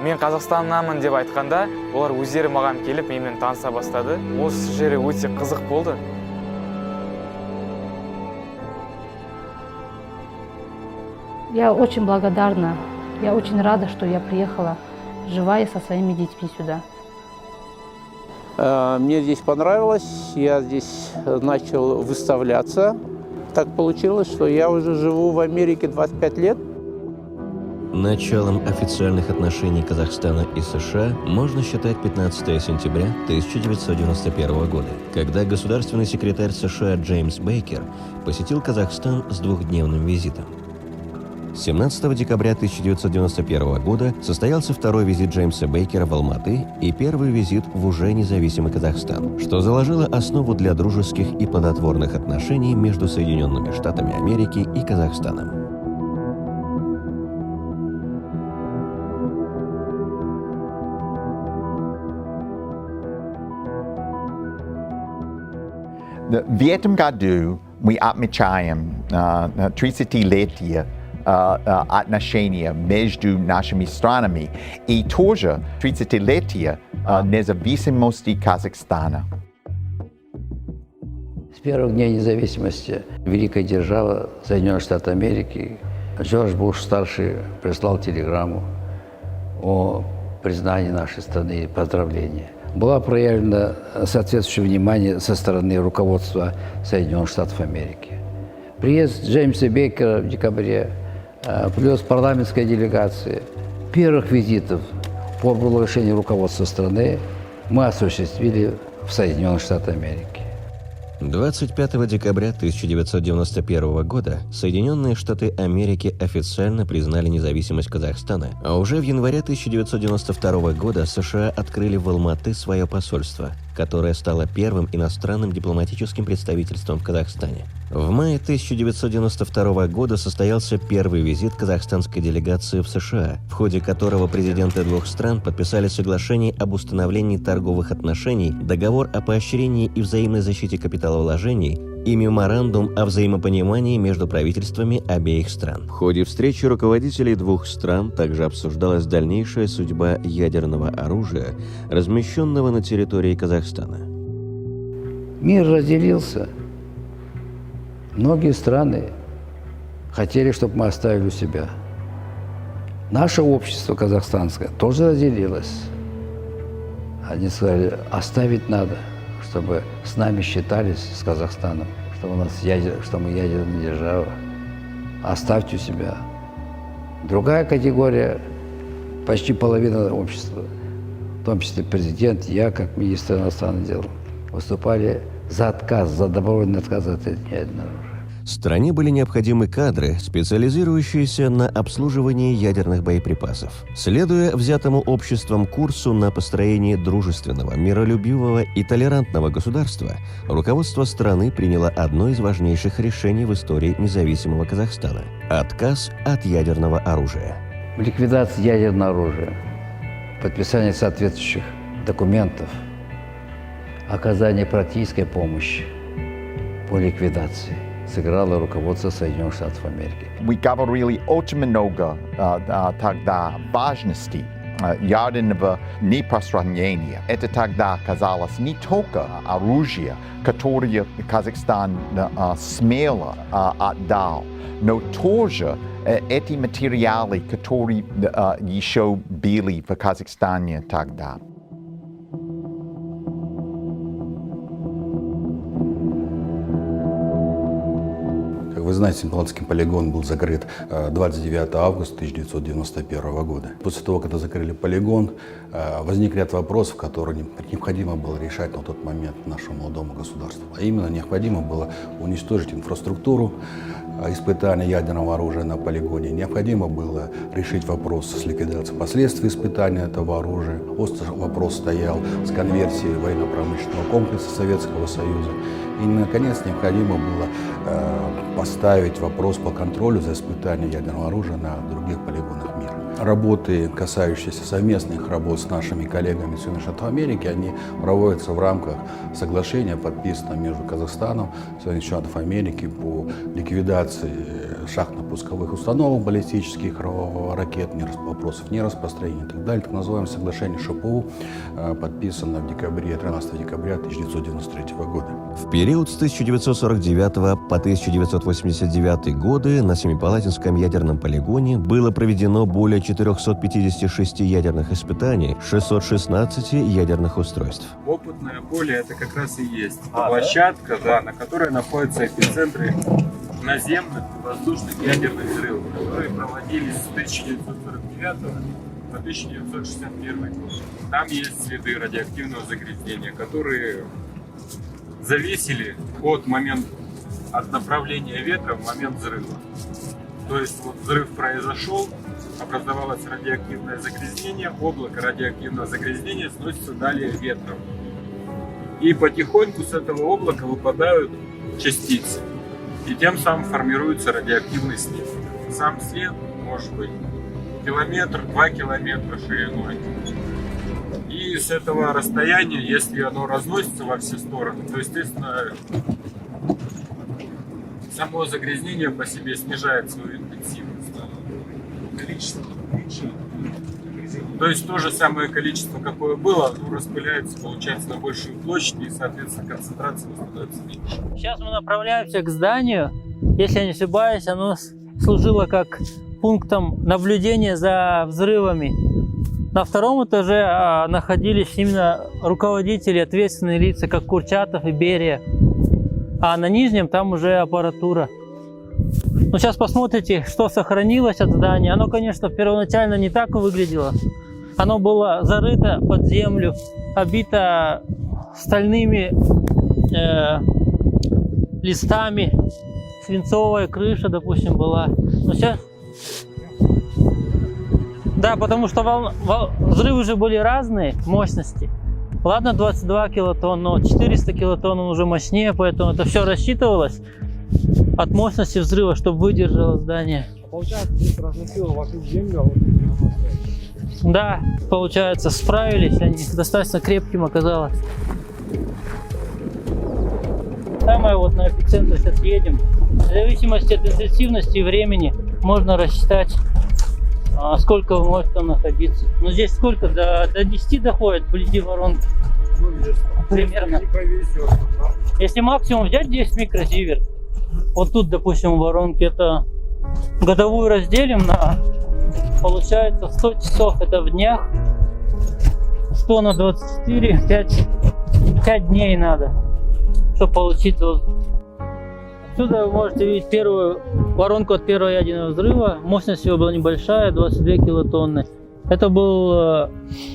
Мен Қазақстаннанмын деп айтқанда, олар өздері маған келіп, менімен таныса бастады. Осы жері өте қызық болды. Я очень благодарна, я очень рада, что я приехала живая со своими детьми сюда. Мне здесь понравилось, я здесь начал выставляться. Так получилось, что я уже живу в Америке 25 лет. Началом официальных отношений Казахстана и США можно считать 15 сентября 1991 года, когда государственный секретарь США Джеймс Бейкер посетил Казахстан с двухдневным визитом. 17 декабря 1991 года состоялся второй визит Джеймса Бейкера в Алматы и первый визит в уже независимый Казахстан, что заложило основу для дружеских и плодотворных отношений между Соединенными Штатами Америки и Казахстаном. В этом году мы отмечаем 30-летие отношения между нашими странами и тоже 30-летие независимости Казахстана. С первых дней независимости великая держава Соединенных Штатов Америки Джордж Буш-старший прислал телеграмму о признании нашей страны и поздравления. Была проявлена соответствующее внимание со стороны руководства Соединенных Штатов Америки. Приезд Джеймса Бейкера в декабре, плюс парламентская делегация, первых визитов по приглашению руководства страны мы осуществили в Соединенных Штатах Америки. 25 декабря 1991 года Соединенные Штаты Америки официально признали независимость Казахстана, а уже в январе 1992 года США открыли в Алматы свое посольство, которое стало первым иностранным дипломатическим представительством в Казахстане. В мае 1992 года состоялся первый визит казахстанской делегации в США, в ходе которого президенты двух стран подписали соглашение об установлении торговых отношений, договор о поощрении и взаимной защите капиталовложений и меморандум о взаимопонимании между правительствами обеих стран. В ходе встречи руководителей двух стран также обсуждалась дальнейшая судьба ядерного оружия, размещенного на территории Казахстана. Мир разделился. Многие страны хотели, чтобы мы оставили у себя. Наше общество казахстанское тоже разделилось. Они сказали, оставить надо, чтобы с нами считались, с Казахстаном, что мы ядерная держава. Оставьте у себя. Другая категория, почти половина общества, в том числе президент, я как министр иностранных дел, выступали за отказ, за добровольный отказ от ядерного оружия. Стране были необходимы кадры, специализирующиеся на обслуживании ядерных боеприпасов. Следуя взятому обществом курсу на построение дружественного, миролюбивого и толерантного государства, руководство страны приняло одно из важнейших решений в истории независимого Казахстана – отказ от ядерного оружия. Ликвидация ядерного оружия, подписание соответствующих документов, оказание практической помощи по ликвидации сыграло руководство Соединенных Штатов Америки. Мы говорили очень много тогда важности ядерного нераспространения. Это тогда казалось не только оружие, которое Казахстан смело отдал, но тоже эти материалы, которые еще были в Казахстане тогда. Как вы знаете, Семипалатинский полигон был закрыт 29 августа 1991 года. После того, когда закрыли полигон, возник ряд вопросов, которые необходимо было решать на тот момент нашему молодому государству. А именно, необходимо было уничтожить инфраструктуру испытания ядерного оружия на полигоне. Необходимо было решить вопрос с ликвидацией последствий испытания этого оружия. Острый вопрос стоял с конверсией военно-промышленного комплекса Советского Союза. И, наконец, необходимо было поставить вопрос по контролю за испытанием ядерного оружия на других полигонах мира. работы, касающиеся совместных работ с нашими коллегами из Соединенных Штатов Америки, они проводятся в рамках соглашения, подписанного между Казахстаном и Соединенных Штатов Америки по ликвидации шахтно-пусковых установок баллистических ракет, вопросов нераспространения и так далее. Так называемое соглашение ШПУ подписано в декабре, 13 декабря 1993 года. В период с 1949 по 1989 годы на Семипалатинском ядерном полигоне было проведено более 456 ядерных испытаний, 616 ядерных устройств. Опытное поле это как раз и есть площадка, да, на которой находятся эпицентры наземных воздушных ядерных взрывов, которые проводились с 1949 по 1961 год. Там есть следы радиоактивного загрязнения, которые зависели от направления ветра в момент взрыва. То есть вот взрыв произошел, образовалось радиоактивное загрязнение, облако радиоактивного загрязнения сносится далее ветром. И потихоньку с этого облака выпадают частицы. И тем самым формируется радиоактивный след. Сам след может быть 1-2 километра шириной. И с этого расстояния, если оно разносится во все стороны, то, естественно, само загрязнение по себе снижает свою интенсивность. Количество меньше. То есть то же самое количество, какое было, оно распыляется, получается, на большую площадь, и, соответственно, концентрация становится меньше. Сейчас мы направляемся к зданию. Если я не ошибаюсь, оно служило как пунктом наблюдения за взрывами. На втором этаже находились именно руководители, ответственные лица, как Курчатов и Берия. А на нижнем там уже аппаратура. Ну, сейчас посмотрите, что сохранилось от здания. Оно, конечно, первоначально не так выглядело. Оно было зарыто под землю, обито стальными листами. Свинцовая крыша, допустим, была. Но сейчас... Да, потому что взрывы же были разные мощности. Ладно, 22 килотонн, но 400 килотонн он уже мощнее, поэтому это все рассчитывалось от мощности взрыва, чтобы выдержало здание. Получается, здесь разносило вокруг землю, а вот... Да, получается, справились они, достаточно крепким оказалось. Самое вот на эпицентр сейчас едем. В зависимости от интенсивности и времени можно рассчитать, сколько может там находиться. Но здесь сколько? До 10 доходит вблизи воронки. Примерно. Если максимум взять 10 микросиверт, вот тут, допустим, в воронке, это годовую разделим на, получается, 100 часов, это в днях, 100 на 24, 5 дней надо, чтобы получить дозу. Отсюда вы можете видеть первую воронку от первого ядерного взрыва. Мощность его была небольшая, 22 килотонны. Это был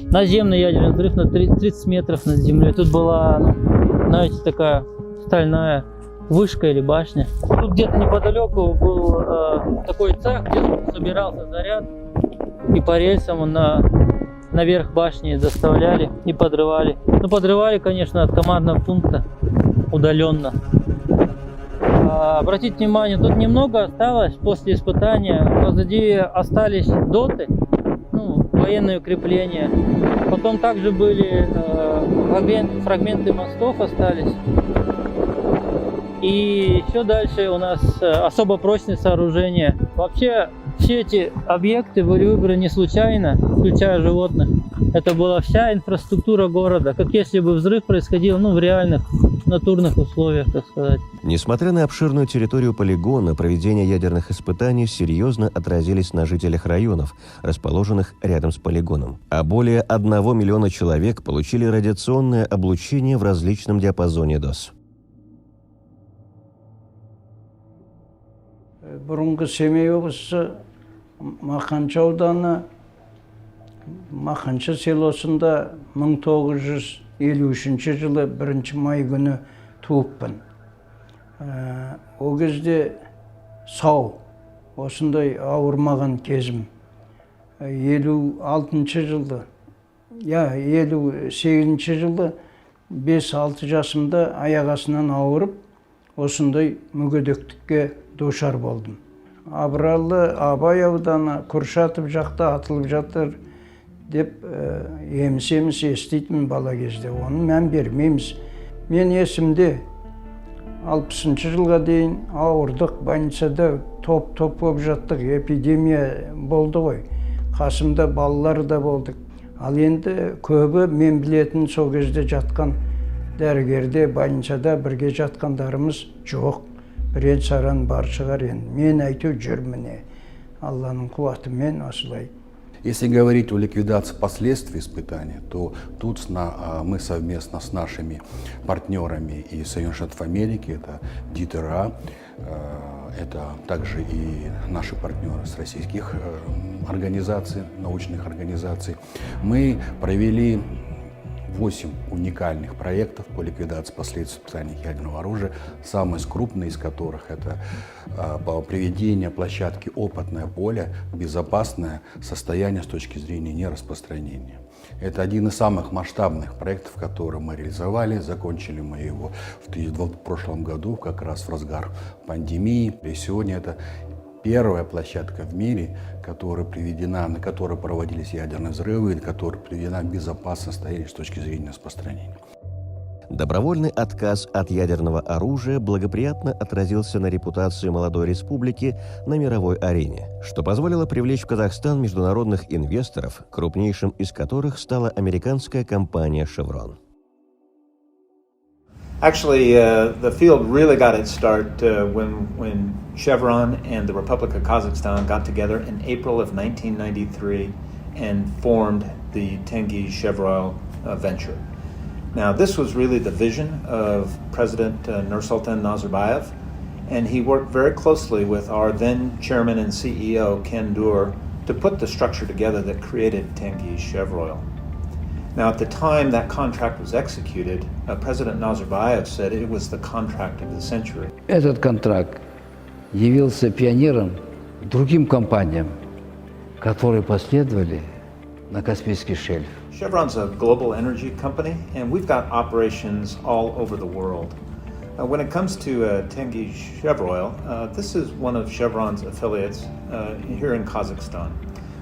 наземный ядерный взрыв на 30 метров над землей. Тут была, знаете, такая стальная вышка или башня. Тут где-то неподалеку был такой цех, где собирался заряд. И по рельсам он наверх башни доставляли и подрывали. Ну, подрывали, конечно, от командного пункта удаленно. Обратите внимание, тут немного осталось после испытания. Позади остались доты, военные укрепления. Потом также были фрагменты мостов остались. И еще дальше у нас особо прочные сооружения. Вообще все эти объекты были выбраны не случайно, включая животных. Это была вся инфраструктура города, как если бы взрыв происходил в реальных натурных условиях, так сказать. Несмотря на обширную территорию полигона, проведение ядерных испытаний серьезно отразились на жителях районов, расположенных рядом с полигоном. А более 1 миллиона человек получили радиационное облучение в различном диапазоне доз. Бұрынғы Семей облысы Мақаншы ауданы Мақаншы селосында 1953 жылы 1 май күні туыппын. О кезде сау, осындай ауырмаған кезім. 56 жылды, 58 жылды 5-6 жасымда аяқ астынан ауырып, осындай мүгедектікке душар болдым. Абралы, Абай ауданы, Куршатов жақта атылып жатыр деп еміс-еміс естейтін бала кезде. Оны мән бермейміз. Мен есімде 60 жылға дейін ауырдық, больницада топ-топ болып жаттық, эпидемия болды ғой. Қасымда балалар да болдық. Ал енді көбі мен білетін сол кезде жатқан дәрігерде, больницада бірге жатқандарымыз жоқ. Бірен-саран бар шығар енді. Мен әйтеу жүрміне. Алланың қуатымен осылай. Если говорить о ликвидации последствий испытаний, то тут мы совместно с нашими партнерами из Соединенных Штатов Америки, это ДИТРА, это также и наши партнеры с российских организаций, научных организаций, мы провели 8 уникальных проектов по ликвидации последствий испытаний ядерного оружия, самый крупный из которых это приведение площадки «Опытное поле» в безопасное состояние с точки зрения нераспространения. Это один из самых масштабных проектов, которые мы реализовали. Закончили мы его в прошлом году, как раз в разгар пандемии. И сегодня это первая площадка в мире, на которой проводились ядерные взрывы, которая приведена в безопасное состояние с точки зрения распространения. Добровольный отказ от ядерного оружия благоприятно отразился на репутации молодой республики на мировой арене, что позволило привлечь в Казахстан международных инвесторов, крупнейшим из которых стала американская компания Chevron. Actually, the field really got its start when Chevron and the Republic of Kazakhstan got together in April of 1993 and formed the Tengiz-Chevroil venture. Now, this was really the vision of President Nursultan Nazarbayev, and he worked very closely with our then chairman and CEO, Ken Dur, to put the structure together that created Tengiz-Chevroil. Now, at the time that contract was executed, President Nazarbayev said it was the contract of the century. Этот контракт явился пионером другим компаниям, которые последовали на Каспийский шельф. Chevron's a global energy company, and we've got operations all over the world. When it comes to Tengiz-Chevroil, this is one of Chevron's affiliates here in Kazakhstan.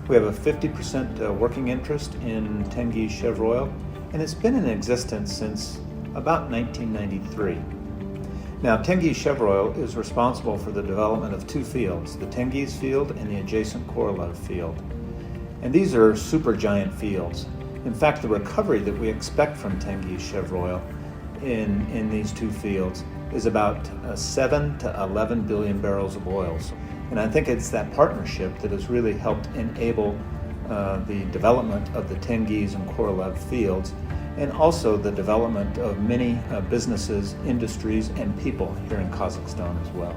We have a 50% working interest in Tengiz-Chevroil, and it's been in existence since about 1993. Now, Tengiz-Chevroil is responsible for the development of two fields, the Tengiz field and the adjacent Korolev field. And these are supergiant fields. In fact, the recovery that we expect from Tengiz-Chevroil in these two fields is about 7 to 11 billion barrels of oil. And I think it's that partnership that has really helped enable the development of the Tengiz and Korolev fields, and also the development of many businesses, industries, and people here in Kazakhstan as well.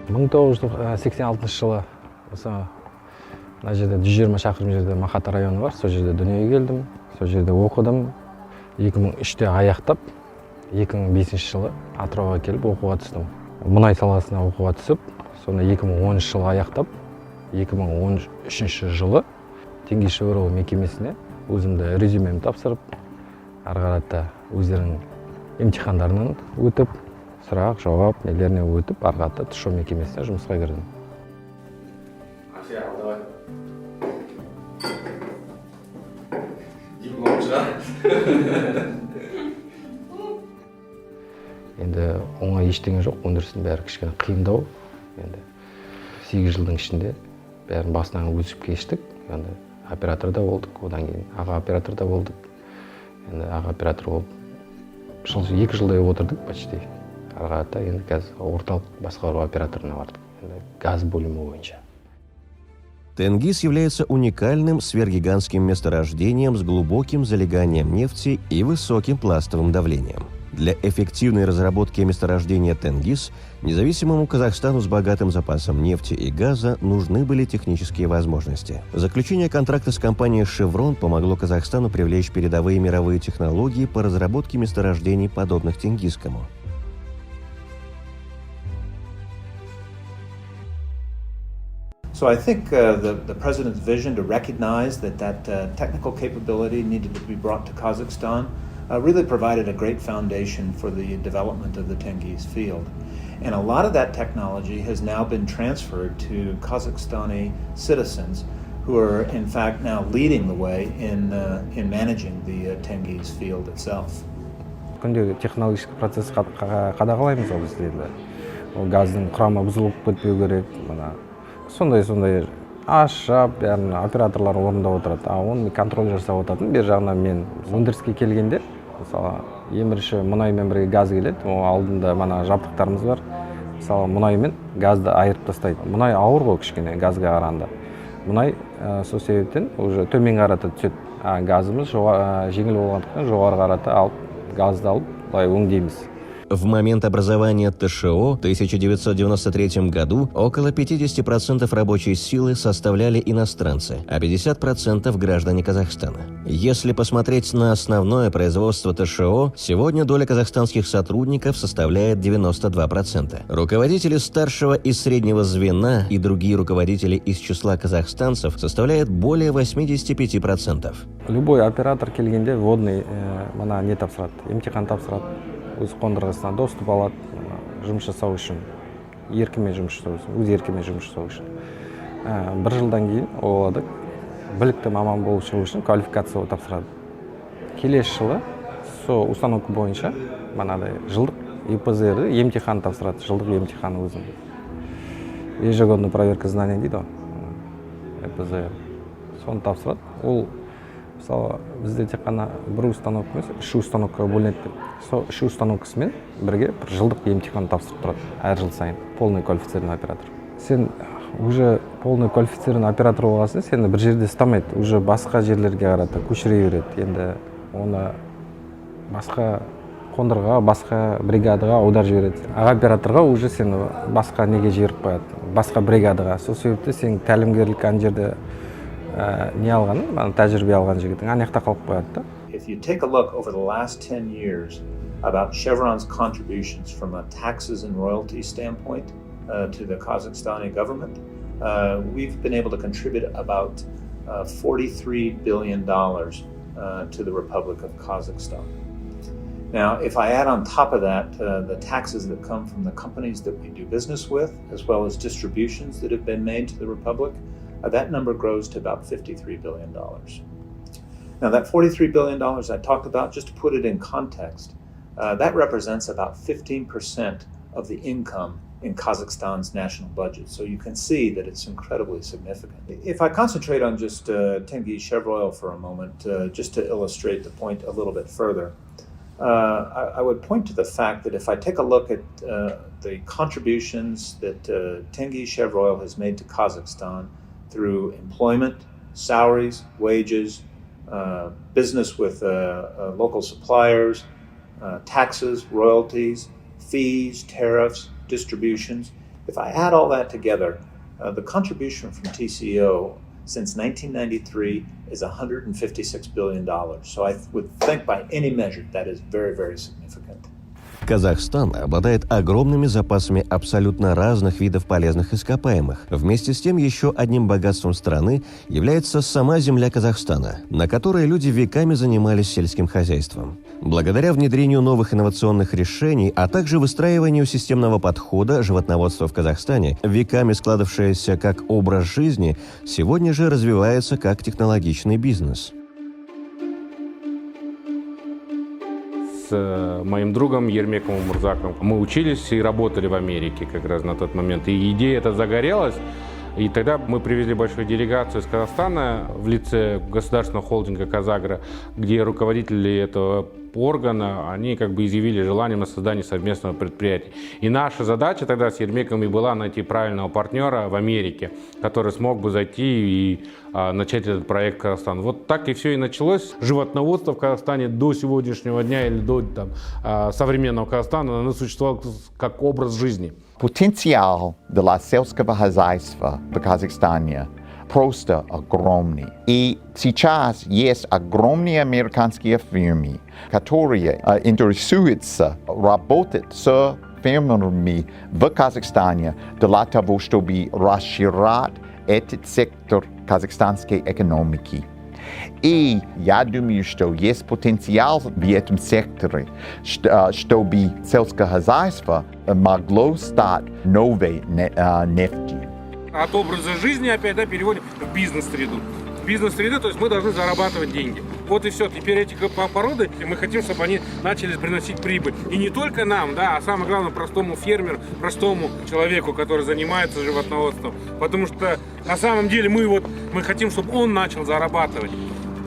мың 1986 жылы осы мына жерде 120 шақырым жерде Махата районы бар. Сол жерде дүниеге келдім, сол жерде оқыдым. 2003-те аяқтап, 2005 жылы Атырауға келіп оқуға түстім. Мұнай саласына оқуға түсіп, соны 2013 жылы аяқтап, 2013 жылы Tengiz-Chevroil мекемесіне өзімді резюмемді тапсырып, ары қарата өздерінің емтихандарынан өтіп, сұрақ, жауап, нелеріне өтіп, ары қарата ТШО мекемесіне жұмысқа кірдім. Енді оңай ештеңе жоқ, өндірістің бәрі кішкене қиындау. Енді 8 жылдың ішінде бәрін басынан өсіп кештік. Енді операторда болдық, одан кейін аға операторда болдық. Енді аға оператор болып 2 жылдай отырдық почти. Ары қарата енді қазір орталық басқару операторына бардық. Енді газ бөлімі бойынша. Тенгиз является уникальным сверхгигантским месторождением с глубоким залеганием нефти и высоким пластовым давлением. Для эффективной разработки месторождения Тенгиз независимому Казахстану с богатым запасом нефти и газа нужны были технические возможности. Заключение контракта с компанией Chevron помогло Казахстану привлечь передовые мировые технологии по разработке месторождений, подобных Тенгизскому. So I think the president's vision to recognize that technical capability needed to be brought to Kazakhstan really provided a great foundation for the development of the Tengiz field. And a lot of that technology has now been transferred to Kazakhstani citizens who are in fact now leading the way in managing the Tengiz field itself. Күндегі технологический процесс қадағалаймыз ол бізде енді. Ол газдың құрамы бұзылып кетпеу керек. Мына сондай ашап, бәрін операторлар орындап отырады. Оны контроль жасап отыратын. Бер жағынан мен өндіріске келгенде, мысалы, ең бірінші мұнаймен бірге газ келеді. Ол алдында мана жабдықтарымыз бар. Мысалы, мұнаймен газды айырып тастайды. Мұнай ауыр ғой кішкене газға қарағанда. Мұнай сол себептен уже төмен қарата түседі. Газымыз жеңіл болғандықтан жоғары қарата алып, газды алып, былай өңдейміз. В момент образования ТШО в 1993 году около 50% рабочей силы составляли иностранцы, а 50% граждане Казахстана. Если посмотреть на основное производство ТШО, сегодня доля казахстанских сотрудников составляет 92%. Руководители старшего и среднего звена и другие руководители из числа казахстанцев составляют более 85%. Любой оператор келгенде водный мана не тапсырады, емтихан тапсырады. Өз қондырғысына доступ алады, жұмыс жасау үшін, еркімен жұмыс жасау үшін, өз еркімен жұмыс жасау үшін. Бір жылдан кейін олады білікті маман болып шығу үшін квалификация тапсырады. Келесі жылы сол установка бойынша манадай жылдық ИПЗР емтихан тапсырады, жылдық емтихан өзін. Ежегодная проверка знаний дейді ғой, ИПЗР. Соны тапсырады. Ол мысалы бізде тек қана бір установка емес, 3 установкаға бөлінеді. Сол 3 установкасымен бірге бір жылдық емтихан тапсырып тұрады әр жыл сайын, полный квалифицированный оператор. Сен уже полный квалифицированный оператор болғасын, сені бір жерде ұстамайды, уже басқа жерлерге қарата көшіре береді. Енді оны басқа қондырғыға, басқа бригадаға аударып жібереді. Аға операторға уже сені басқа неге жіберіп қояды, басқа бригадаға. Сол себепті сен тәлімгерлік ана жерде не алғаның, тәжірибе алған жігітің анаяқта қалып қояды да. If you take a look over the last 10 years about Chevron's contributions from a taxes and royalty standpoint to the Kazakhstani government, we've been able to contribute about $43 billion to the Republic of Kazakhstan. Now, if I add on top of that the taxes that come from the companies that we do business with, as well as distributions that have been made to the Republic, that number grows to about $53 billion. Now, that $43 billion I talked about, just to put it in context, that represents about 15% of the income in Kazakhstan's national budget. So you can see that it's incredibly significant. If I concentrate on just Tengiz Chevroil for a moment, just to illustrate the point a little bit further, I would point to the fact that if I take a look at the contributions that Tengiz Chevroil has made to Kazakhstan through employment, salaries, wages, business with local suppliers, taxes, royalties, fees, tariffs, distributions. If I add all that together, the contribution from TCO since 1993 is $156 billion. So I would think by any measure that is very, very significant. Казахстан обладает огромными запасами абсолютно разных видов полезных ископаемых. Вместе с тем, еще одним богатством страны является сама земля Казахстана, на которой люди веками занимались сельским хозяйством. Благодаря внедрению новых инновационных решений, а также выстраиванию системного подхода, животноводство в Казахстане, веками складывавшееся как образ жизни, сегодня же развивается как технологичный бизнес. С моим другом Ермеком Мурзаком мы учились и работали в Америке как раз на тот момент. И идея эта загорелась. И тогда мы привезли большую делегацию из Казахстана в лице государственного холдинга «Казагро», где руководители этого органа, они как бы изъявили желание на создание совместного предприятия. И наша задача тогда с Ермеком и была найти правильного партнера в Америке, который смог бы зайти и начать этот проект в Казахстан. Вот так и все и началось. Животноводство в Казахстане до сегодняшнего дня или до современного Казахстана, оно существовало как образ жизни. Потенциал для сельского хозяйства в Казахстане просто огромный. И сейчас есть огромные американские фирмы, которые интересуются работать с фермерами в Казахстане для того, чтобы расширять этот сектор казахстанской экономики. И я думаю, что есть потенциал в этом секторе, чтобы сельское хозяйство могло стать новой нефтью. От образа жизни опять переводим в бизнес-среду. Бизнес-среда, то есть мы должны зарабатывать деньги. Вот и все. Теперь эти породы, мы хотим, чтобы они начали приносить прибыль. И не только нам, а самое главное, простому фермеру, простому человеку, который занимается животноводством. Потому что на самом деле мы хотим, чтобы он начал зарабатывать.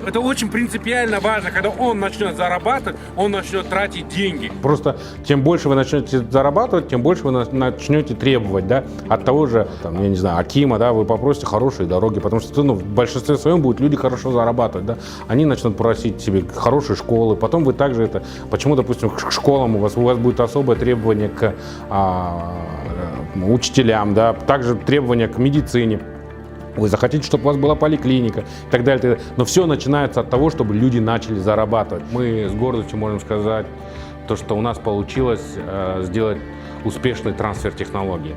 Это очень принципиально важно, когда он начнет зарабатывать, он начнет тратить деньги. Просто чем больше вы начнете зарабатывать, тем больше вы начнете требовать, от того же, я не знаю, Акима, вы попросите хорошие дороги, потому что в большинстве своем будут люди хорошо зарабатывать, они начнут просить себе хорошие школы, потом вы также почему, допустим, к школам у вас будет особое требование к учителям, также требования к медицине. Вы захотите, чтобы у вас была поликлиника и так далее. Но все начинается от того, чтобы люди начали зарабатывать. Мы с гордостью можем сказать, что у нас получилось сделать успешный трансфер технологий.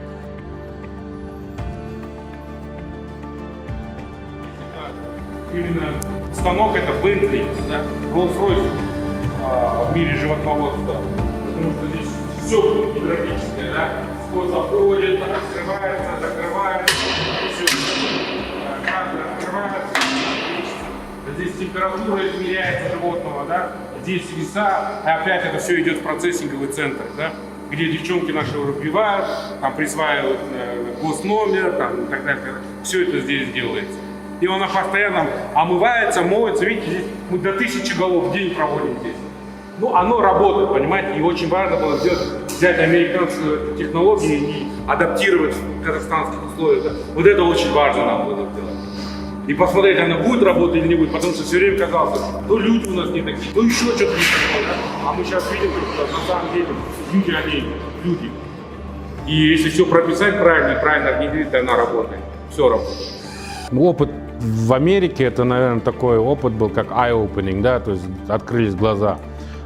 Именно станок это Bentley, Rolls-Royce в мире животноводства. Потому что здесь все гидравлическое, Все заходит, открывается, закрывается, здесь температура измеряется животного, здесь веса, и опять это все идет в процессинговый центр, где девчонки наши разбивают, присваивают госномер, и так далее. Все это здесь делается. И она постоянно омывается, моется, видите, здесь мы до 1000 голов в день проводим здесь. Оно работает, понимаете, и очень важно было взять американскую технологию и адаптировать в казахстанских условиях. Вот это очень важно нам было сделать. И посмотреть, она будет работать или не будет, потому что все время казалось, то люди у нас не такие, то еще что-то не такое, А мы сейчас видим, что на самом деле люди, они люди. И если все прописать правильно внедрить, то она работает. Все работает. Опыт в Америке, это, наверное, такой опыт был, как eye-opening, то есть открылись глаза.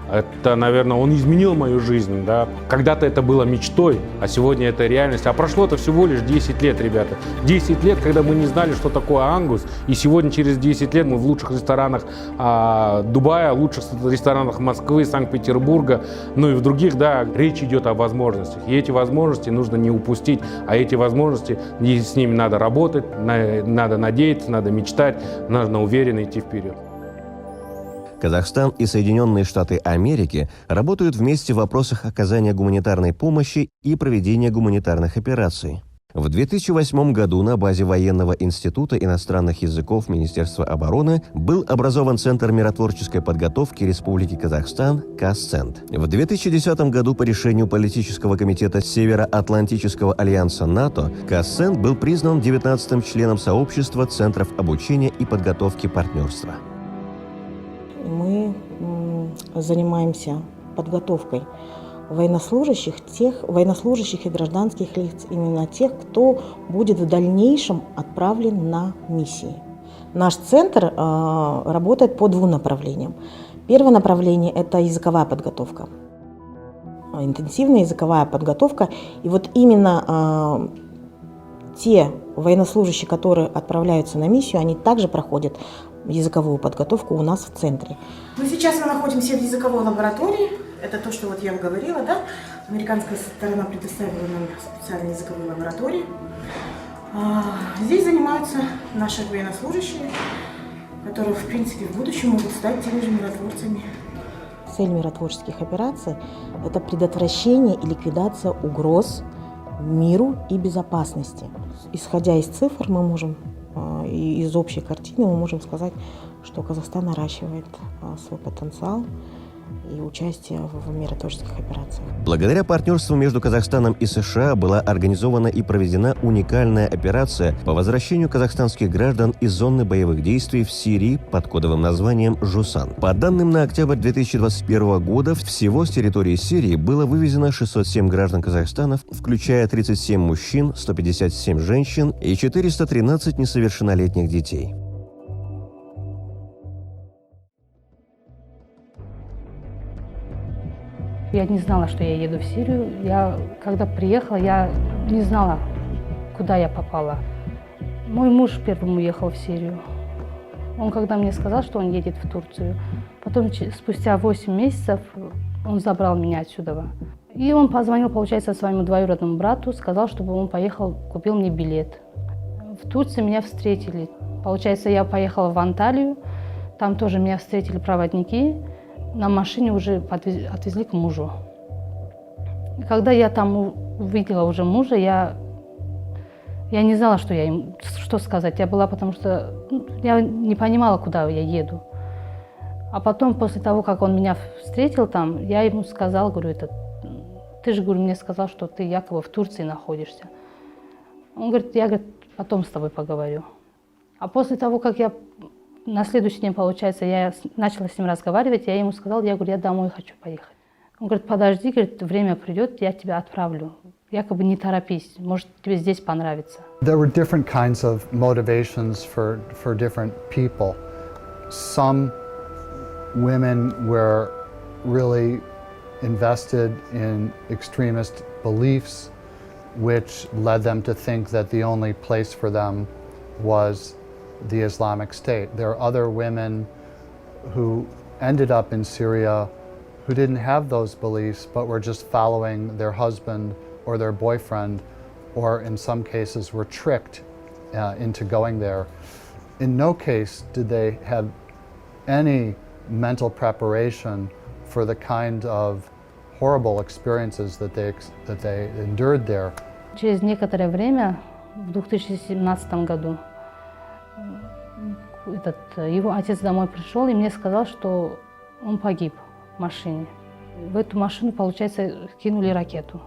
Это, наверное, он изменил мою жизнь, Когда-то это было мечтой, а сегодня это реальность. А прошло-то всего лишь 10 лет, ребята. 10 лет, когда мы не знали, что такое ангус. И сегодня, через 10 лет, мы в лучших ресторанах Дубая, лучших ресторанах Москвы, Санкт-Петербурга, и в других, речь идет о возможностях. И эти возможности нужно не упустить, а эти возможности, с ними надо работать, надо надеяться, надо мечтать, нужно уверенно идти вперед. Казахстан и Соединенные Штаты Америки работают вместе в вопросах оказания гуманитарной помощи и проведения гуманитарных операций. В 2008 году на базе Военного института иностранных языков Министерства обороны был образован Центр миротворческой подготовки Республики Казахстан «Казцент». В 2010 году по решению политического комитета Североатлантического альянса НАТО «Казцент» был признан 19-м членом сообщества Центров обучения и подготовки партнерства. Мы занимаемся подготовкой военнослужащих и гражданских лиц, именно тех, кто будет в дальнейшем отправлен на миссии. Наш центр работает по двум направлениям. Первое направление – это языковая подготовка, интенсивная языковая подготовка. И вот именно те военнослужащие, которые отправляются на миссию, они также проходят языковую подготовку у нас в центре. Сейчас мы находимся в языковой лаборатории. Это то, что я говорила, Американская сторона предоставила нам специальные языковые лаборатории. Здесь занимаются наши военнослужащие, которые, в принципе, в будущем могут стать теми же миротворцами. Цель миротворческих операций – это предотвращение и ликвидация угроз миру и безопасности. Исходя из цифр, мы можем и из общей картины мы можем сказать, что Казахстан наращивает свой потенциал и участие в миротворческих операциях. Благодаря партнерству между Казахстаном и США была организована и проведена уникальная операция по возвращению казахстанских граждан из зоны боевых действий в Сирии под кодовым названием «Жусан». По данным на октябрь 2021 года, всего с территории Сирии было вывезено 607 граждан Казахстана, включая 37 мужчин, 157 женщин и 413 несовершеннолетних детей. Я не знала, что я еду в Сирию. Когда приехала, я не знала, куда я попала. Мой муж первым уехал в Сирию. Он когда мне сказал, что он едет в Турцию, потом спустя 8 месяцев он забрал меня отсюда. И он позвонил, получается, своему двоюродному брату, сказал, чтобы он поехал, купил мне билет. В Турции меня встретили. Получается, я поехала в Анталию, там тоже меня встретили проводники, на машине уже отвезли к мужу. И когда я там увидела уже мужа, я не знала, что сказать. Я была, потому что я не понимала, куда я еду. А потом, после того, как он меня встретил там, я ему сказала, говорю, ты же, говорю, мне сказал, что ты якобы в Турции находишься. Он говорит, я потом с тобой поговорю. А после того, как я на следующий день, получается, я начала с ним разговаривать, я ему сказала, я говорю, я домой хочу поехать. Он говорит, подожди, говорит, время придет, я тебя отправлю. Якобы не торопись, может, тебе здесь понравится. There were different kinds of motivations for different people. Some women were really invested in extremist beliefs, which led them to think that the only place for them was the Islamic State. There are other women who ended up in Syria who didn't have those beliefs, but were just following their husband or their boyfriend, or in some cases were tricked into going there. In no case did they have any mental preparation for the kind of horrible experiences that they endured there. Через некоторое время, в 2017 году, его отец домой пришел и мне сказал, что он погиб в машине. В эту машину, получается, кинули ракету.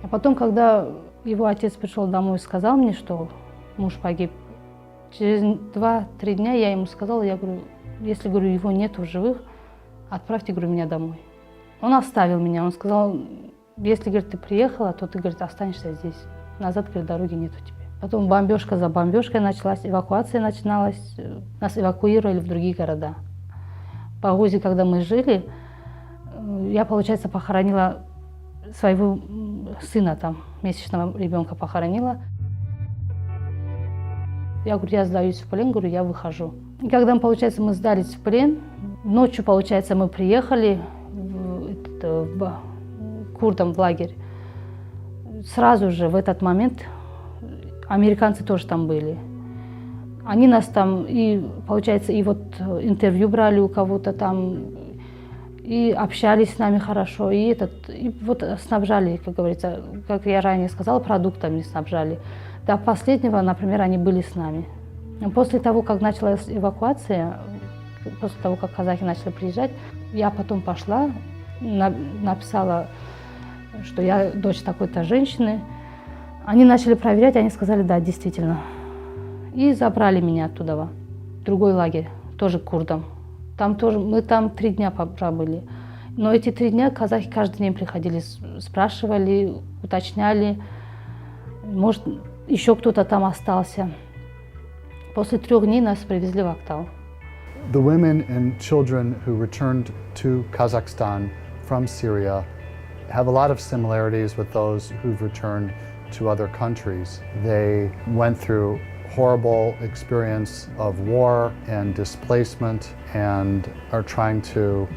А потом, когда его отец пришел домой и сказал мне, что муж погиб, через 2-3 дня я ему сказала, я говорю, если, говорю, его нету в живых, отправьте, говорю, меня домой. Он оставил меня, он сказал, если, говорит, ты приехала, то ты, говорит, останешься здесь. Назад, говорит, дороги нету тебе. Потом бомбежка за бомбежкой началась, эвакуация начиналась, нас эвакуировали в другие города. По Гозе, когда мы жили, я, получается, похоронила своего сына там, месячного ребенка похоронила. Я говорю, я сдаюсь в плен, говорю, я выхожу. И когда, получается, мы сдались в плен, ночью, получается, мы приехали к курдам в лагерь. Сразу же в этот момент американцы тоже там были. Они нас там, и, получается, и вот интервью брали у кого-то там, и общались с нами хорошо, и вот снабжали, как говорится, как я ранее сказала, продуктами снабжали. До последнего, например, они были с нами. После того, как началась эвакуация, после того, как казахи начали приезжать, я потом пошла, написала, что я дочь такой-то женщины. Они начали проверять, они сказали, да, действительно. И забрали меня оттуда, в другой лагерь, тоже к курдам. Мы там 3 дня пробыли. Но эти 3 дня казахи каждый день приходили, спрашивали, уточняли, может, еще кто-то там остался. После 3 дней нас привезли в Актау. The women and children who returned to Kazakhstan from Syria have a lot of similarities with those who've returned to other countries. They went through horrible experience of war and displacement and are trying to,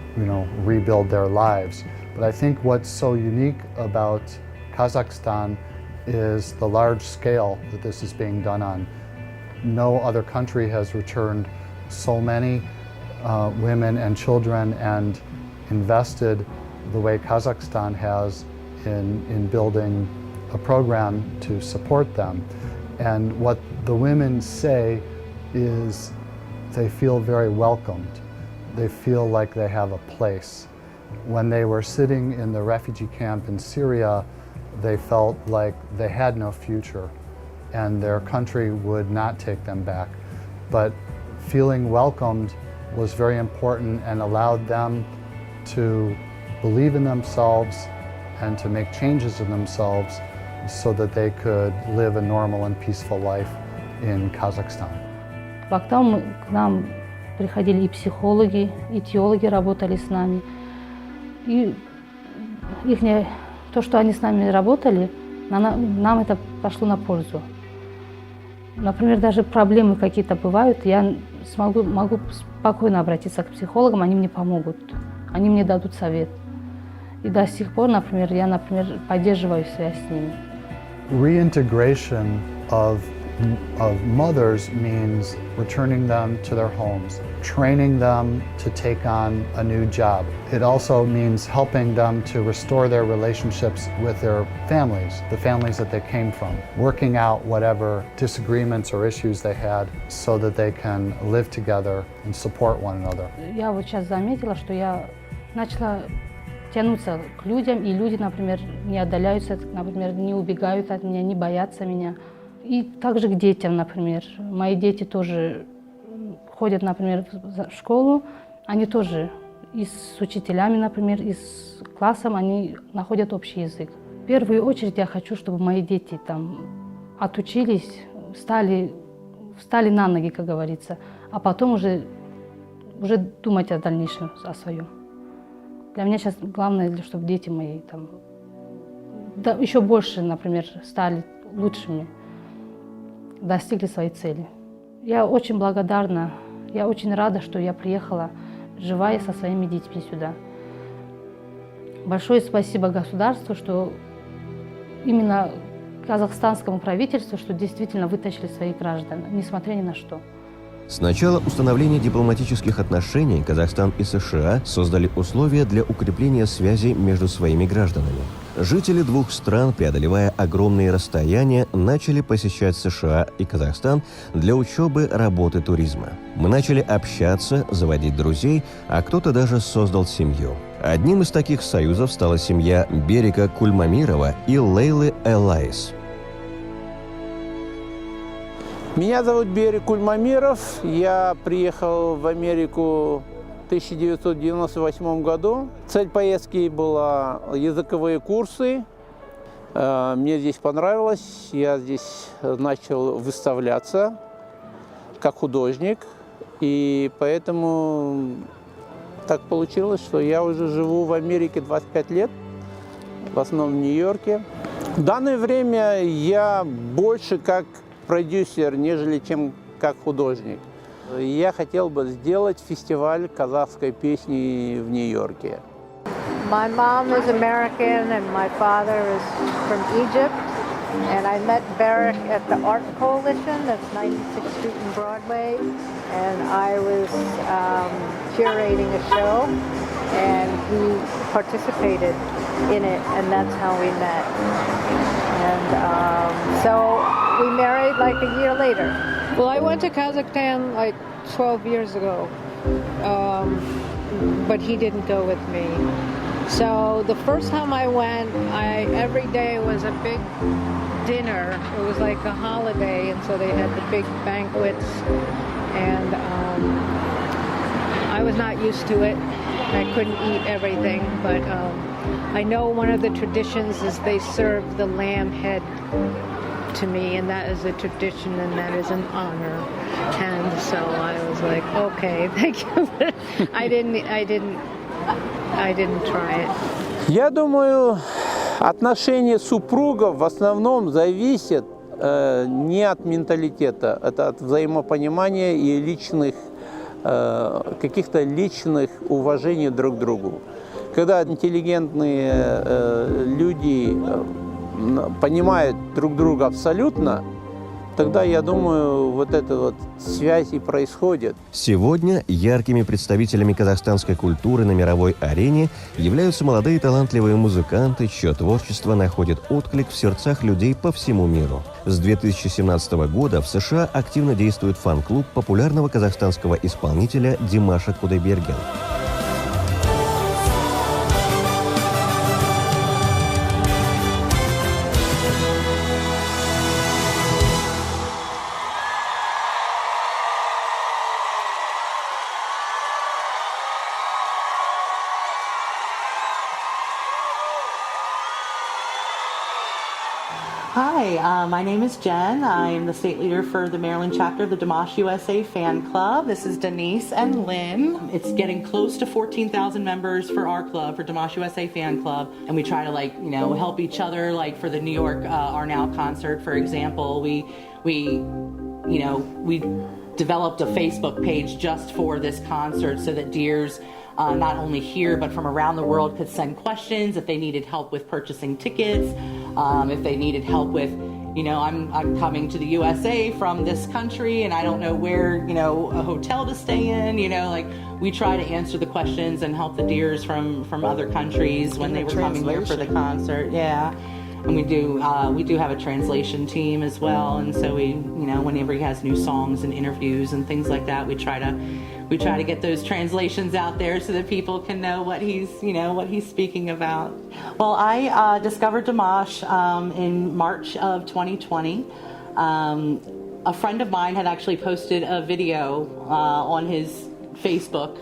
rebuild their lives. But I think what's so unique about Kazakhstan is the large scale that this is being done on. No other country has returned so many women and children and invested the way Kazakhstan has in building a program to support them. And what the women say is they feel very welcomed. They feel like they have a place. When they were sitting in the refugee camp in Syria, they felt like they had no future and their country would not take them back. But feeling welcomed was very important and allowed them to believe in themselves and to make changes in themselves so that they could live a normal and peaceful life in Kazakhstan. В Актау к нам приходили и психологи, и теологи работали с нами. И то, что они с нами работали, нам это пошло на пользу. Например, даже проблемы какие-то бывают, я могу спокойно обратиться к психологам, они мне помогут, они мне дадут совет. И до сих пор, например, я поддерживаю связь с ними. Reintegration of mothers means returning them to their homes, training them to take on a new job. It also means helping them to restore their relationships with their families, the families that they came from, working out whatever disagreements or issues they had so that they can live together and support one another. Я вот сейчас заметила, что я начала тянуться к людям, и люди, например, не отдаляются, например, не убегают от меня, не боятся меня. И также к детям, например. Мои дети тоже ходят, например, в школу, они тоже и с учителями, например, и с классом, они находят общий язык. В первую очередь я хочу, чтобы мои дети там отучились, встали на ноги, как говорится, а потом уже думать о дальнейшем, о своем. Для меня сейчас главное, чтобы дети мои там еще больше, например, стали лучшими, достигли своей цели. Я очень благодарна, я очень рада, что я приехала живая со своими детьми сюда. Большое спасибо государству, что именно казахстанскому правительству, что действительно вытащили своих граждан, несмотря ни на что. С начала установления дипломатических отношений Казахстан и США создали условия для укрепления связей между своими гражданами. Жители двух стран, преодолевая огромные расстояния, начали посещать США и Казахстан для учебы, работы, туризма. Мы начали общаться, заводить друзей, а кто-то даже создал семью. Одним из таких союзов стала семья Берика Кульмамирова и Лейлы Элайс. Меня зовут Берик Кульмамиров. Я приехал в Америку в 1998 году. Цель поездки была языковые курсы. Мне здесь понравилось. Я здесь начал выставляться как художник. И поэтому так получилось, что я уже живу в Америке 25 лет, в основном в Нью-Йорке. В данное время я больше как продюсер, нежели чем как художник. Я хотел бы сделать фестиваль казахской песни в Нью-Йорке. My mom is American and my father is from Egypt. And I met Barrick at the Art Coalition, that's 96th Street and Broadway. And I was curating a show and he participated in it, and that's how we met. And so we married like a year later. Well, I went to Kazakhstan like 12 years ago, but he didn't go with me. So the first time I went, every day was a big dinner. It was like a holiday, and so they had the big banquets, and I was not used to it. I couldn't eat everything, but I know one of the traditions is they serve the lamb head to me, and that is a tradition and that is an honor. And so I was like, okay, thank you. I didn't try it. Я думаю, отношения супругов в основном зависят не от менталитета, это от взаимопонимания и личных, каких-то личных уважений друг к другу. Когда интеллигентные люди понимают друг друга абсолютно, тогда, я думаю, вот эта вот связь и происходит. Сегодня яркими представителями казахстанской культуры на мировой арене являются молодые талантливые музыканты, чье творчество находит отклик в сердцах людей по всему миру. С 2017 года в США активно действует фан-клуб популярного казахстанского исполнителя Димаша Кудайберген. Hi, Hi, my name is Jen. I'm the state leader for the Maryland chapter of the Dimash USA Fan Club. This is Denise and Lynn. It's getting close to 14,000 members for our club, for Dimash USA Fan Club. And we try to help each other, like for the New York Arnau concert, for example. We developed a Facebook page just for this concert so that Deers not only here but from around the world could send questions if they needed help with purchasing tickets, if they needed help with, I'm coming to the USA from this country and I don't know where, a hotel to stay in, we try to answer the questions and help the Deers from other countries when they were coming here for the concert. Yeah. And we do have a translation team as well, and so we, whenever he has new songs and interviews and things like that, we try to get those translations out there so that people can know what he's speaking about. Well, I discovered Dimash in March of 2020. A friend of mine had actually posted a video on his Facebook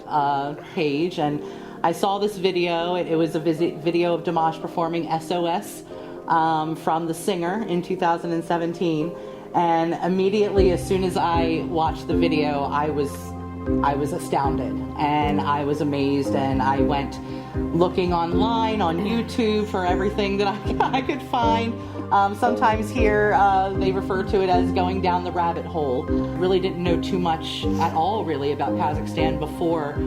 page, and I saw this video. It was a video of Dimash performing SOS. From The Singer in 2017, and immediately as soon as I watched the video, I was astounded and I was amazed, and I went looking online on YouTube for everything that I could find. Sometimes here they refer to it as going down the rabbit hole. Really didn't know too much at all really about Kazakhstan before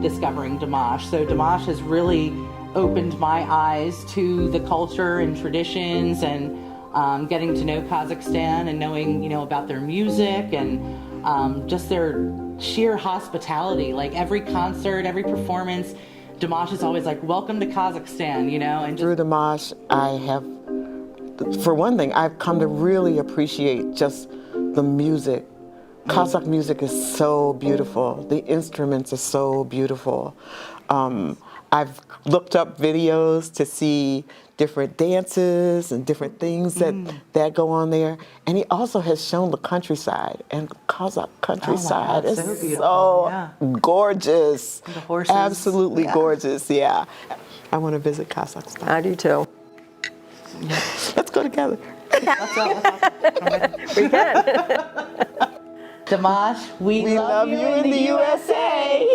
discovering Dimash. So Dimash has really opened my eyes to the culture and traditions, and getting to know Kazakhstan and knowing, about their music and just their sheer hospitality. Like every concert, every performance, Dimash is always like, welcome to Kazakhstan, and through Dimash, for one thing, I've come to really appreciate just the music. Kazakh music is so beautiful. The instruments are so beautiful. I've looked up videos to see different dances and different things that go on there. And he also has shown the countryside, and Kazakh countryside is so gorgeous. The horses. Absolutely gorgeous, yeah. I want to visit Kazakhstan. I do too. Let's go together. We can. Dimash, we love you in the USA.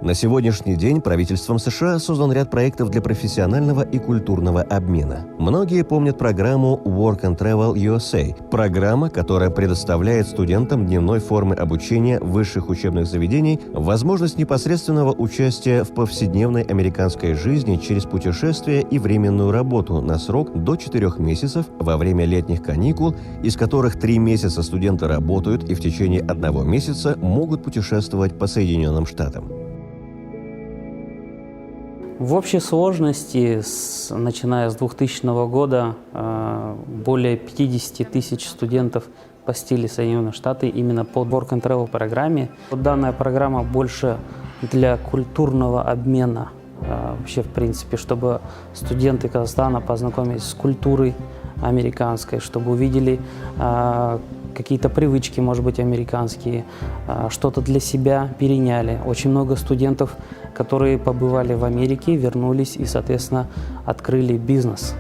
На сегодняшний день правительством США создан ряд проектов для профессионального и культурного обмена. Многие помнят программу Work and Travel USA, программа, которая предоставляет студентам дневной формы обучения высших учебных заведений возможность непосредственного участия в повседневной американской жизни через путешествия и временную работу на срок до 4 месяцев во время летних каникул, из которых 3 месяца студенты работают и в течение 1 месяца могут путешествовать по Соединенным Штатам. В общей сложности, начиная с 2000 года, более 50 тысяч студентов посетили Соединенные Штаты именно по Work and Travel программе. Данная программа больше для культурного обмена, вообще в принципе, чтобы студенты Казахстана познакомились с культурой американской, чтобы увидели какие-то привычки, может быть, американские, что-то для себя переняли. Очень много студентов, которые побывали в Америке, вернулись и, соответственно, открыли бизнес.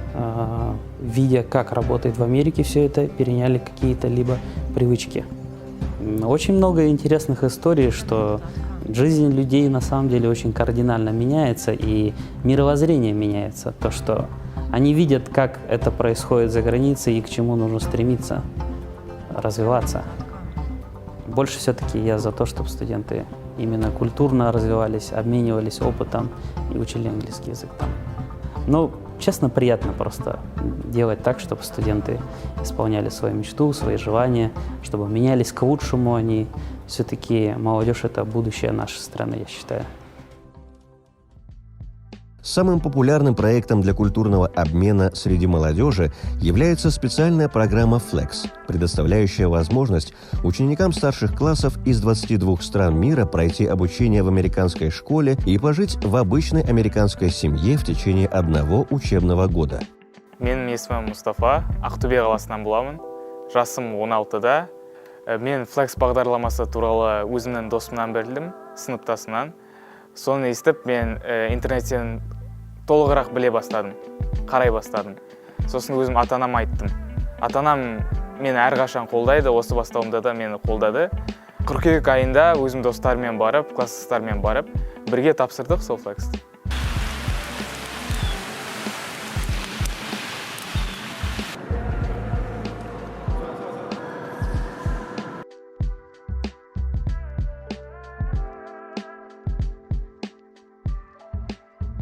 Видя, как работает в Америке все это, переняли какие-то либо привычки. Очень много интересных историй, что жизнь людей на самом деле очень кардинально меняется, и мировоззрение меняется. То, что они видят, как это происходит за границей и к чему нужно стремиться, развиваться. Больше все-таки я за то, чтобы студенты именно культурно развивались, обменивались опытом и учили английский язык там. Ну, честно, приятно просто делать так, чтобы студенты исполняли свою мечту, свои желания, чтобы менялись к лучшему они. Все-таки молодежь – это будущее нашей страны, я считаю. Самым популярным проектом для культурного обмена среди молодежи является специальная программа Flex, предоставляющая возможность ученикам старших классов из 22 стран мира пройти обучение в американской школе и пожить в обычной американской семье в течение 1 учебного года. Менің есімім Мұстафа, Ақтөбе қаласынан боламын. Жасым 16-да. Мен Flex бағдарламасы туралы өзімнің досымнан білдім, сыныптасынан. Соны естіп, мен интернеттен толығырақ біле бастадым, қарай бастадым. Сосын өзім ата-анама айттым. Ата-анам мені әрқашан қолдайды, осы бастауымда да мені қолдады. Қыркүйек айында өзім достармен барып, класстастармен барып, бірге тапсырдық сол флексті.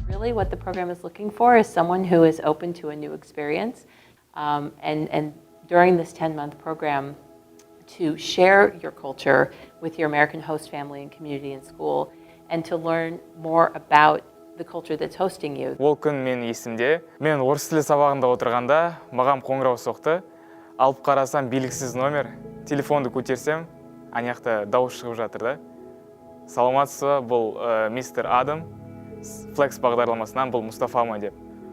Really what the program is looking for is someone who is open to a new experience, and during this 10-month program to share your culture with your American host family and community and school, and to learn more about the culture that's hosting you. Ол күн менің есімде. Мен орыс тілі сабағында отырғанда маған қоңырау соқты. Алып қарасам белгісіз номер. Телефонды көтерсем, анаяқта дауыс шығып жатыр да. Саламатсыз ба, бұл мистер Адам. Flex бағдарламасынан бұл Мұстафа ма деп.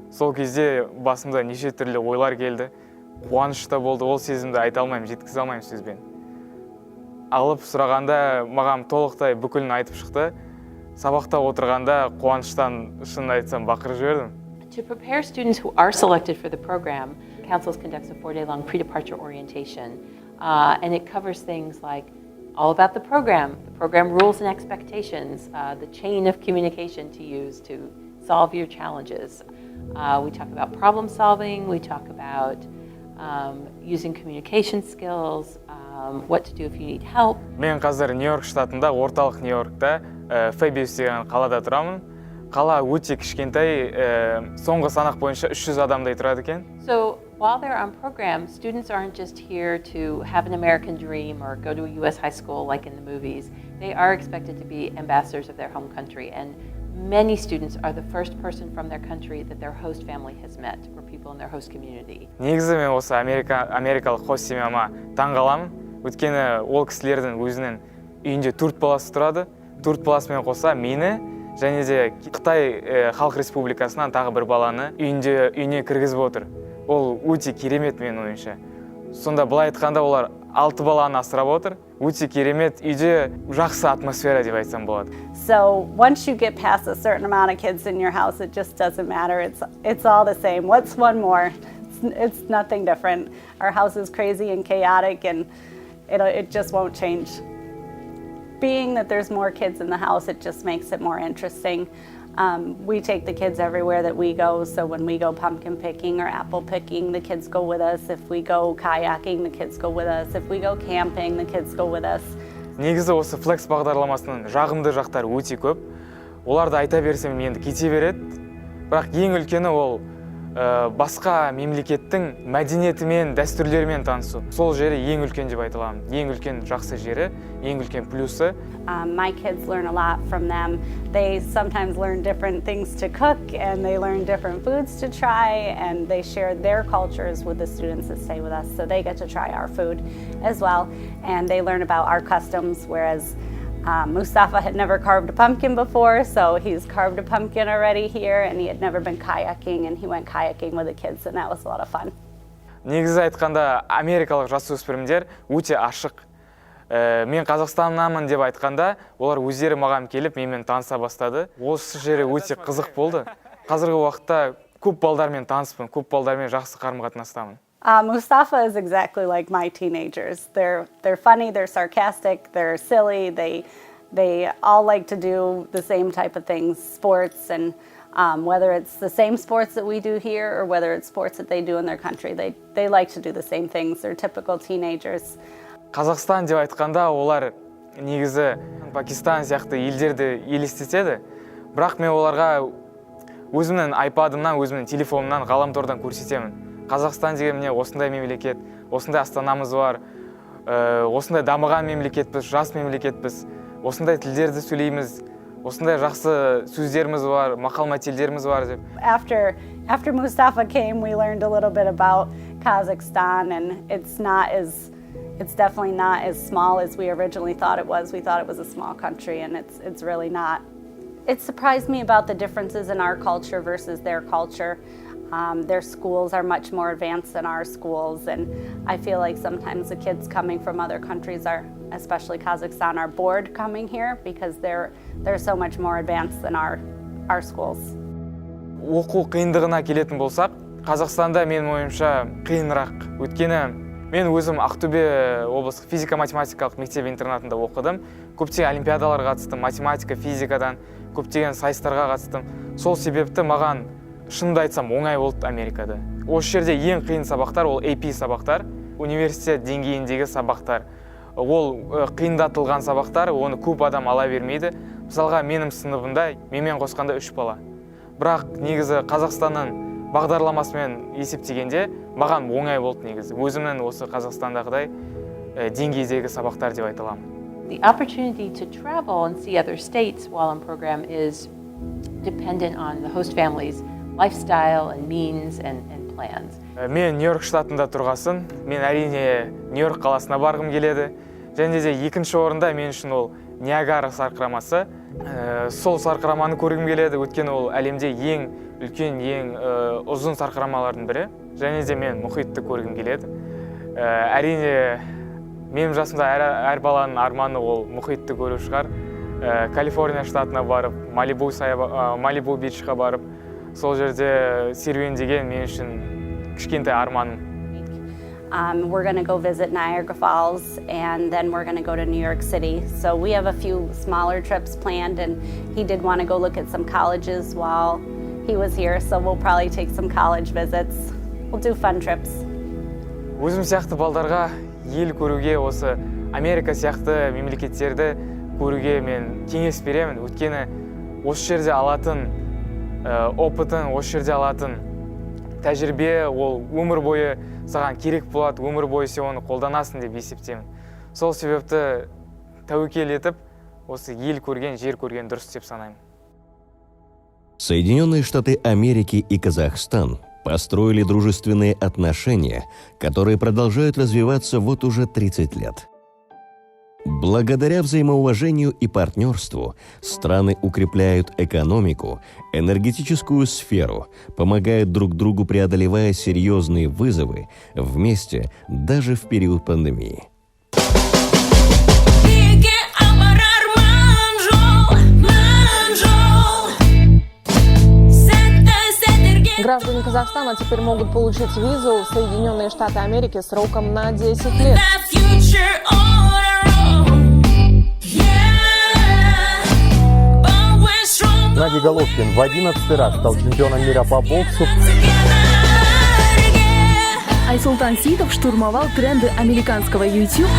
Сол кезде басымда неше түрлі ойлар келді. Қуаныш та болды, ол сезімді айта алмаймын, жеткізе алмаймын сөзбен. Алып сұрағанда маған толықтай бүкілін айтып шықты. Сабақта отырғанда қуаныштан шынын айтсам бақырып жібердім. To prepare students who are selected for the program, Councils conducts a 4-day-long pre-departure orientation, and it covers things like all about the program rules and expectations, the chain of communication to use to solve your challenges. We talk about problem solving, we talk about using communication skills, what to do if you need help. Мен қазір Нью-Йорк штатында, орталық Нью-Йоркта, Фэбиус деген қалада тұрамын. Қала өте кішкентай, соңғы санақ бойынша 300 адамдай тұрады екен. So while they're on program, students aren't just here to have an American dream or go to a US high school like in the movies. They are expected to be ambassadors of their home country, and many students are the first person from their country that their host family has met, or people in their host community. Негізі мен осы америкалық хост семьяма таң қаламын. Өйткені ол кісілердің өзінің үйінде 4 баласы тұрады. 4 баласымен қоса мені және де Қытай Халық Республикасынан тағы бір баланы үйіне кіргізіп отыр. Ол өте керемет менің ойымша. Сонда былай айтқанда олар 6 баланы асырап отыр. Өте керемет, үйде жақсы атмосфера деп айтсам болады. So once you get past a certain amount of kids in your house, it just doesn't matter. It's all the same. What's one more? It's nothing different. Our house is crazy and chaotic, and it just won't change. Being that there's more kids in the house, it just makes it more interesting. We take the kids everywhere that we go, so when we go pumpkin picking or apple picking, the kids go with us. If we go kayaking, the kids go with us. If we go camping, the kids go with us. Негізі осы Flex бағдарламасының жағымды жақтары өте көп. Оларды айта берсем енді кете береді. Бірақ ең үлкені ол басқа мемлекеттің мәдениетімен, дәстүрлерімен танысу. Сол жері ең үлкен деп айта аламын. Ең үлкен жақсы жері, ең үлкен плюсы. My kids learn a lot from them. They sometimes learn different things to cook, and they learn different foods to try, and they share their cultures with the students that stay with us, so they get to try our food as well, and they learn about our customs, whereas Mustafa had never carved a pumpkin before, so he's carved a pumpkin already here, and he had never been kayaking, and he went kayaking with the kids, and that was a lot of fun. Негізі айтқанда, америкалық жасөспірімдер өте ашық. Мен Қазақстаннанмын деп айтқанда, олар өздері маған келіп, менімен таныса бастады. Осы жері өте қызық болды. Қазіргі уақытта көп балдармен таныспын, көп балдармен жақсы қарым-қатынастамын. Mustafa is exactly like my teenagers. They're funny, they're sarcastic, they're silly. They all like to do the same type of things, sports, and whether it's the same sports that we do here or whether it's sports that they do in their country, they like to do the same things. They're typical teenagers. Қазақстан деп айтқанда олар негізі Пакистан сияқты елдерді елестетеді. Бірақ мен оларға өзімнің айпадымнан, өзімнің телефонымнан, ғаламтордан көрсетемін. Қазақстан деген міне осындай мемлекет, осындай астанамыз бар, осындай дамыған мемлекетпіз, жас мемлекетпіз, осындай тілдерді сөйлейміз, осындай жақсы сөздеріміз бар, мақал-мәтелдеріміз бар деп. After Mustafa came, we learned a little bit about Kazakhstan, and it's definitely not as small as we originally thought it was. We thought it was a small country, and it's really not. It surprised me about the differences in our culture versus their culture. Their schools are much more advanced than our schools, and I feel like sometimes the kids coming from other countries especially Kazakhstan, are bored coming here because they're so much more advanced than our schools. оқу қиындығына келетін болсақ, Қазақстанда менің ойымша қиынырақ. Өйткені мен өзім Ақтөбе облыстық физика-математикалық мектеп-интернатында оқыдым. Көптеген олимпиадаларға қатыстым, математика, физикадан көптеген сайыстарға қатыстым. Сол себепті маған шынымды айтсам оңай болды Америкада. Осы жерде ең қиын сабақтар ол AP сабақтар, университет деңгейіндегі сабақтар. Ол қиындатылған сабақтар, оны көп адам ала бермейді. Мысалға, менің сыныбымда менімен қосқанда 3 бала. Бірақ негізі Қазақстанның бағдарламасымен есептегенде маған оңай болды негізі. Өзімнің осы Қазақстандағыдай деңгейдегі сабақтар деп айта аламын. The opportunity to travel and see other states while on program is dependent on the host family's lifestyle and means and plans. Мен Нью-Йорк штатында тұрғасын, мен әрине Нью-Йорк қаласына барғым келеді. Және де екінші орында мен үшін ол Ниагара сарқырамасы. Сол сарқыраманы көргім келеді, өйткені ол әлемде ең үлкен, ең ұзын сарқырамалардың бірі. Және де мен мұхитты көргім келеді. Әрине менің жасымда әр баланың арманы ол мұхитты көру шығар. Калифорния штатына барып, Малибу бичқа барып, сол жерде серуендеген мен үшін кішкентай арманым. We're going to go visit Niagara Falls, and then we're going to go to New York City. So we have a few smaller trips planned, and he did want to go look at some colleges while he was here, so we'll probably take some college visits. We'll do fun trips. Өзім сияқты балдарға ел көруге, осы Америка сияқты мемлекеттерді көруге мен кеңес беремін. Өйткені осы жерде алатын опытын, осы жерде алатын тәжірибе, ол өмір бойы саған керек болады, өмір бойы сен оны қолданасың деп есептеймін. Сол себепті тәуекел етіп, осы ел көрген, жер көрген дұрыс деп санаймын. Соединенные Штаты Америки и Казахстан построили дружественные отношения, которые продолжают развиваться вот уже 30 лет. Благодаря взаимоуважению и партнерству страны укрепляют экономику, энергетическую сферу, помогают друг другу, преодолевая серьезные вызовы вместе даже в период пандемии. Граждане Казахстана теперь могут получить визу в Соединенные Штаты Америки сроком на 10 лет. Геннадий Головкин в 11-й раз стал чемпионом мира по боксу. Айсултан Ситов штурмовал тренды американского YouTube.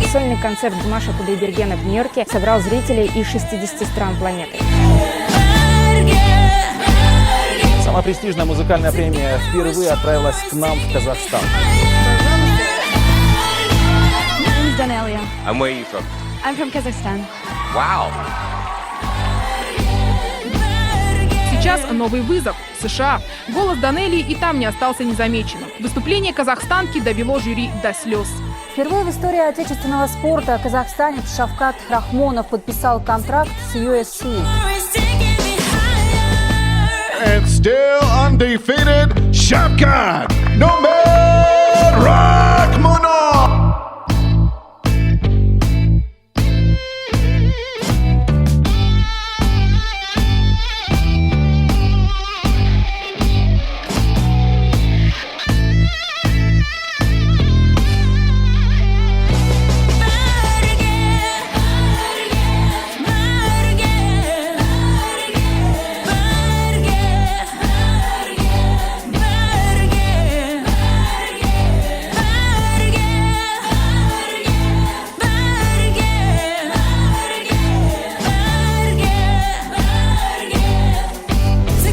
Сольный концерт Димаша Кудайбергена в Нью-Йорке собрал зрителей из 60 стран планеты. Самая престижная музыкальная премия впервые отправилась к нам в Казахстан. Danelia. And where are you from? I'm from Kazakhstan. Wow! Сейчас новый вызов – США. Голос Данелии и там не остался незамеченным. Выступление казахстанки довело жюри до слез. Впервые в истории отечественного спорта казахстанец Шавкат Рахмонов подписал контракт с UFC. And still undefeated, Shavkat Nurmagomedov.